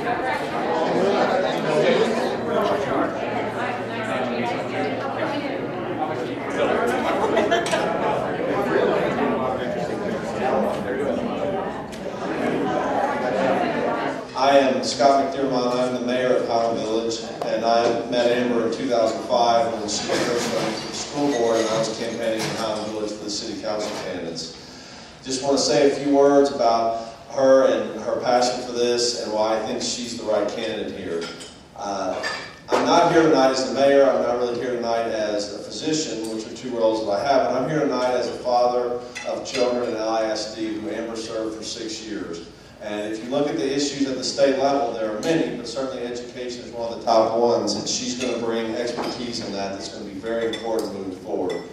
I am Scott McDermott. I'm the mayor of Highland Village, and I met Amber in 2005 when she was first running for the school board, and I was campaigning in Highland Village for the city council candidates. Just want to say a few words about her and her passion for this and why I think she's the right candidate here. I'm not here tonight as the mayor. I'm not really here tonight as a physician, which are two roles that I have, but I'm here tonight as a father of children in LISD who Amber served for 6 years. And if you look at the issues at the state level, there are many, but certainly education is one of the top ones, and she's going to bring expertise in that that's going to be very important moving forward.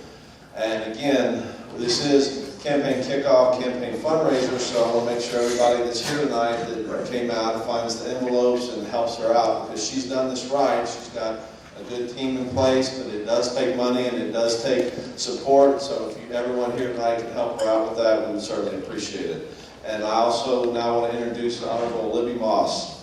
And again, this is campaign kickoff, campaign fundraiser, so I want to make sure everybody that's here tonight that came out finds the envelopes and helps her out, because she's done this right. She's got a good team in place, but it does take money and it does take support, so if everyone here tonight can help her out with that, we would certainly appreciate it. And I also now want to introduce the Honorable Libby Moss.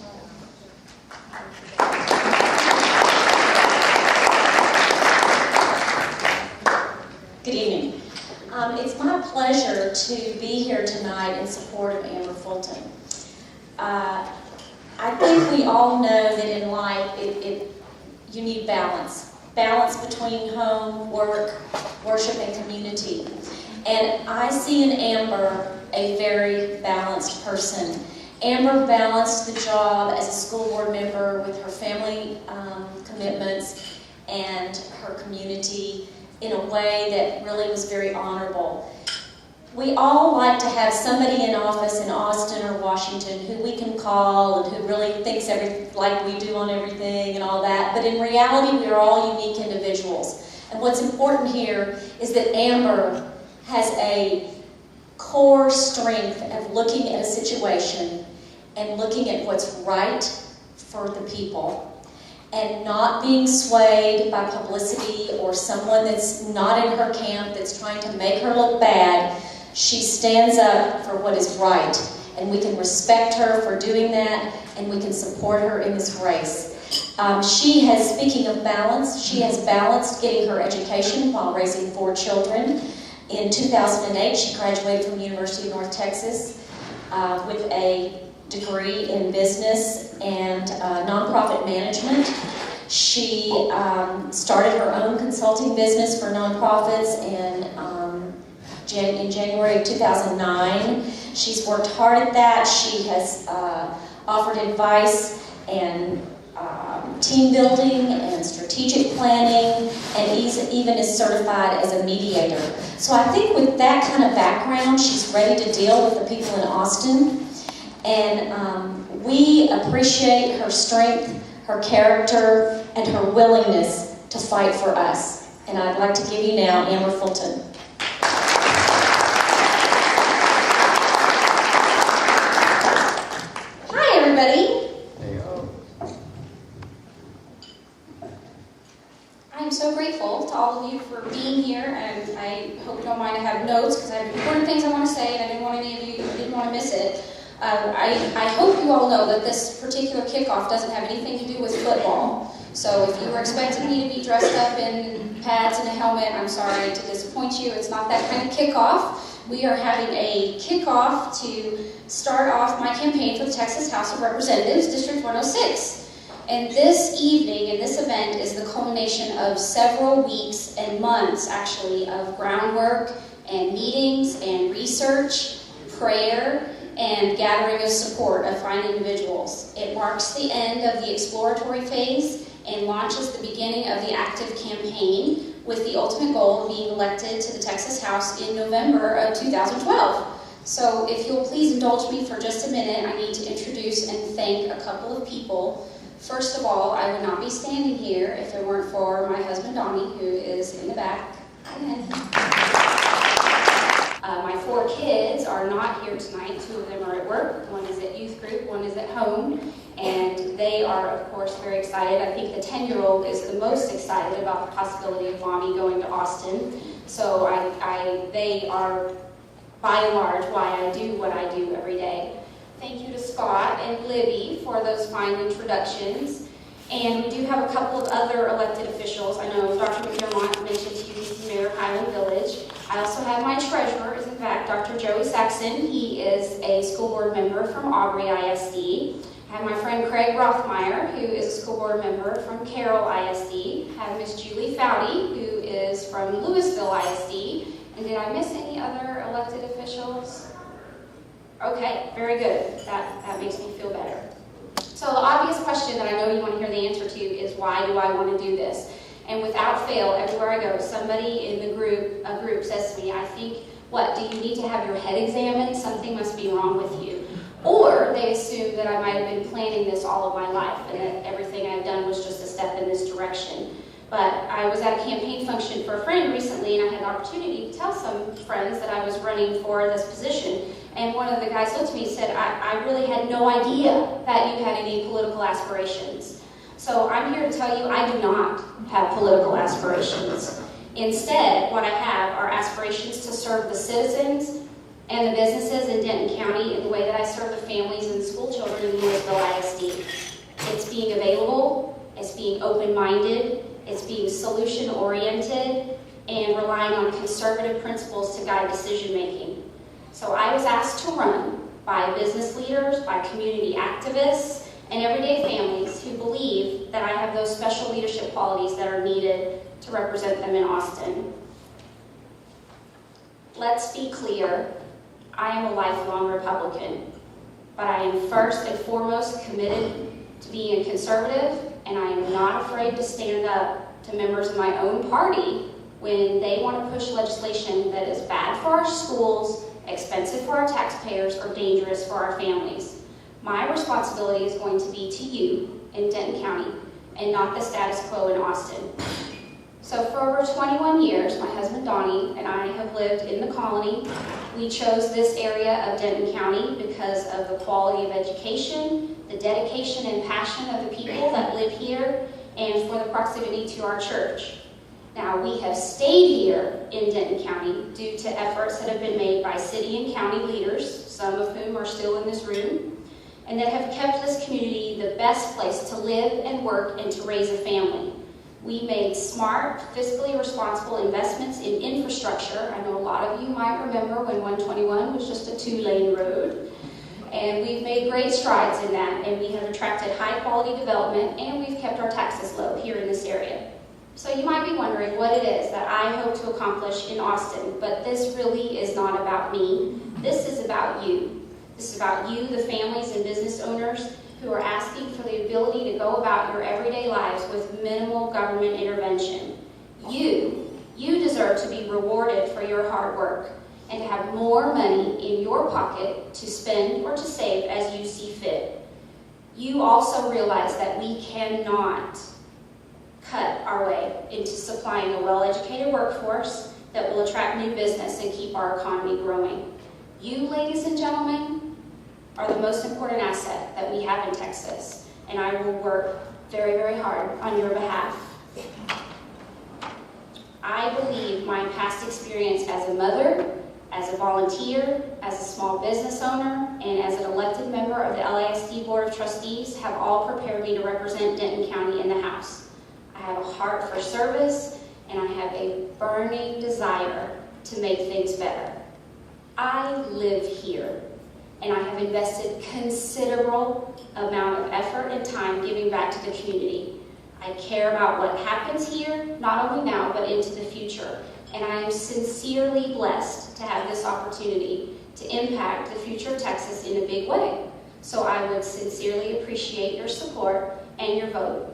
Good evening. It's my pleasure to be here tonight in support of Amber Fulton. I think we all know that in life you need balance. Balance between home, work, worship, and community. And I see in Amber a very balanced person. Amber balanced the job as a school board member with her family commitments and her community in a way that really was very honorable. We all like to have somebody in office in Austin or Washington who we can call and who really thinks like we do on everything and all that, but in reality we are all unique individuals. And what's important here is that Amber has a core strength of looking at a situation and looking at what's right for the people and not being swayed by publicity or someone that's not in her camp that's trying to make her look bad. She stands up for what is right, and we can respect her for doing that, and we can support her in this race. Speaking of balance, she has balanced getting her education while raising 4 children. In 2008, she graduated from the University of North Texas with a degree in business and nonprofit management. She started her own consulting business for nonprofits in January of 2009. She's worked hard at that. She has offered advice and team building and strategic planning, and even is certified as a mediator. So I think with that kind of background, she's ready to deal with the people in Austin. And we appreciate her strength, her character, and her willingness to fight for us. And I'd like to give you now Amber Fulton. Hi, everybody. I'm so grateful to all of you for being here, and I hope you don't mind I have notes because I have important things I want to say, and I didn't want any of you didn't want to miss it. I hope you all know that this particular kickoff doesn't have anything to do with football. So if you were expecting me to be dressed up in pads and a helmet, I'm sorry to disappoint you. It's not that kind of kickoff. We are having a kickoff to start off my campaign for the Texas House of Representatives, District 106. And this evening and this event is the culmination of several weeks and months, actually, of groundwork and meetings and research, prayer, and gathering of support of fine individuals. It marks the end of the exploratory phase and launches the beginning of the active campaign with the ultimate goal of being elected to the Texas House in November of 2012. So if you'll please indulge me for just a minute, I need to introduce and thank a couple of people. First of all, I would not be standing here if it weren't for my husband, Donnie, who is in the back. My 4 kids are not here tonight. 2 of them are at work. One is at youth group, one is at home. And they are, of course, very excited. I think the 10-year-old is the most excited about the possibility of Bonnie going to Austin. So they are, by and large, why I do what I do every day. Thank you to Scott and Libby for those fine introductions. And we do have a couple of other elected officials. I know Dr. McDermott mentioned to you he's the mayor of Highland Village. I also have my treasurer, is in fact Dr. Joey Saxon. He is a school board member from Aubrey ISD. I have my friend Craig Rothmeyer, who is a school board member from Carroll ISD. I have Miss Julie Fowdy, who is from Louisville ISD. And did I miss any other elected officials? Okay, very good. That makes me feel better. So the obvious question that I know you want to hear the answer to is, why do I want to do this? And without fail, everywhere I go, somebody in the a group says to me, I think, what, do you need to have your head examined? Something must be wrong with you. Or they assume that I might have been planning this all of my life and that everything I've done was just a step in this direction. But I was at a campaign function for a friend recently, and I had an opportunity to tell some friends that I was running for this position. And one of the guys looked at me and said, I really had no idea that you had any political aspirations. So I'm here to tell you I do not have political aspirations. Instead, what I have are aspirations to serve the citizens and the businesses in Denton County in the way that I serve the families and the school children in Louisville ISD. It's being available, it's being open-minded, it's being solution-oriented, and relying on conservative principles to guide decision-making. So I was asked to run by business leaders, by community activists, and everyday families who believe that I have those special leadership qualities that are needed to represent them in Austin. Let's be clear, I am a lifelong Republican, but I am first and foremost committed to being a conservative, and I am not afraid to stand up to members of my own party when they want to push legislation that is bad for our schools, expensive for our taxpayers, or dangerous for our families. My responsibility is going to be to you in Denton County and not the status quo in Austin. So for over 21 years, my husband Donnie and I have lived in the colony. We chose this area of Denton County because of the quality of education, the dedication and passion of the people that live here, and for the proximity to our church. Now, we have stayed here in Denton County due to efforts that have been made by city and county leaders, some of whom are still in this room, and that have kept this community the best place to live and work and to raise a family. We made smart, fiscally responsible investments in infrastructure. I know a lot of you might remember when 121 was just a 2-lane road. And we've made great strides in that, and we have attracted high-quality development, and we've kept our taxes low here in this area. So you might be wondering what it is that I hope to accomplish in Austin, but this really is not about me. This is about you. This is about you, the families and business owners who are asking for the ability to go about your everyday lives with minimal government intervention. You deserve to be rewarded for your hard work and to have more money in your pocket to spend or to save as you see fit. You also realize that we cannot cut our way into supplying a well-educated workforce that will attract new business and keep our economy growing. You, ladies and gentlemen, are the most important asset that we have in Texas, and I will work very, very hard on your behalf. I believe my past experience as a mother, as a volunteer, as a small business owner, and as an elected member of the LASD Board of Trustees have all prepared me to represent Denton County in the House. I have a heart for service, and I have a burning desire to make things better. I live here, and I have invested considerable amount of effort and time giving back to the community. I care about what happens here, not only now, but into the future. And I am sincerely blessed to have this opportunity to impact the future of Texas in a big way. So I would sincerely appreciate your support and your vote.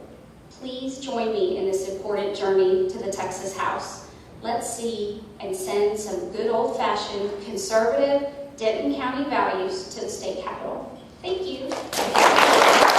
Please join me in this important journey to the Texas House. Let's see and send some good old-fashioned conservative Denton County values to the state capitol. Thank you.